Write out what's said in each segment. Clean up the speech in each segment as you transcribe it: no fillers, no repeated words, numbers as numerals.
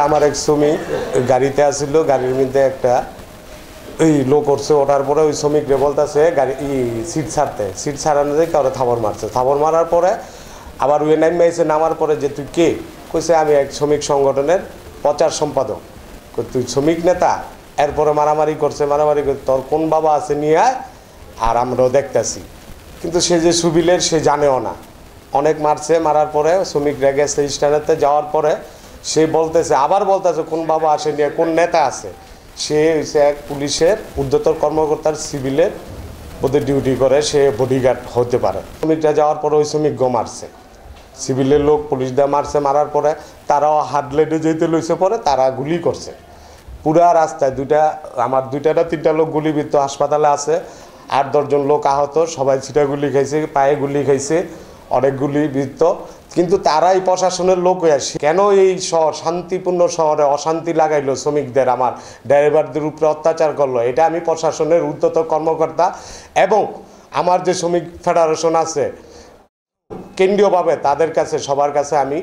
আমার এক শ্রমিক গাড়িতে আসছিল, গাড়ির মধ্যে একটা ওই লো করছে, ওঠার পরে ওই শ্রমিকরে বলতেছে গাড়ি সিট ছাড়ানো যায় কারো থাবড় মারছে। থাবড় মারার পরে আবার ওই নামে এসে নামার পরে যে তুই কে, কইছে আমি এক শ্রমিক সংগঠনের প্রচার সম্পাদক। তুই শ্রমিক নেতা? এরপরে মারামারি করছে, মারামারি করে তোর কোন বাবা আছে নিয়ে আয়, আর আমরাও দেখতেছি। কিন্তু সে যে সুবিলের সে জানেও না, অনেক মারছে। মারার পরে শ্রমিকরা গেছে স্ট্যান্ডেতে, যাওয়ার পরে সে বলতেছে, আবার বলতেছে কোন বাবা আসে নিয়ে, কোন নেতা আছে। সে হচ্ছে এক পুলিশের ঊর্ধ্বতন কর্মকর্তার সিভিলের ওদের ডিউটি করে, সে বডিগার্ড হতে পারে। শ্রমিকরা যাওয়ার পরে ওই শ্রমিক মারছে, সিভিলের লোক পুলিশ দিয়ে মারছে। মারার পরে তারাও হাডলাইটে যেতে লইছে, পরে তারা গুলি করছে পুরা রাস্তায়। আমার দুইটা না তিনটা লোক গুলিবিদ্ধ, হাসপাতালে আছে। 8-10 জন লোক আহত, সবাই ছিটা গুলি খাইছে, পায়ে গুলি খাইছে, অনেক গুলিবিদ্ধ। কিন্তু তারাই প্রশাসনের লোক হয়ে আসে কেন এই শান্তিপূর্ণ শহরে অশান্তি লাগাইলো, শ্রমিকদের আমার ড্রাইভারদের উপরে অত্যাচার করলো। এটা আমি প্রশাসনের ঊর্ধ্বতন কর্মকর্তা এবং আমার যে শ্রমিক ফেডারেশন আছে কেন্দ্রীয়ভাবে, তাদের কাছে সবার কাছে আমি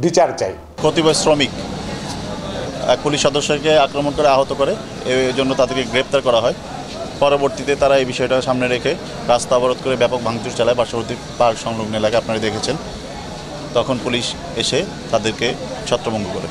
বিচার চাই। কতিপয় শ্রমিক এক পুলিশ সদস্যকে আক্রমণ করে আহত করে, এই জন্য তাদেরকে গ্রেপ্তার করা হয়। পরবর্তীতে তারা এই বিষয়টা সামনে রেখে রাস্তা অবরোধ করে ব্যাপক ভাঙচুর চালায় পার্শ্ববর্তী পার্ক সংলগ্ন এলাকায়, আপনারা দেখেছেন। তখন পুলিশ এসে তাদেরকে ছত্রভঙ্গ করে।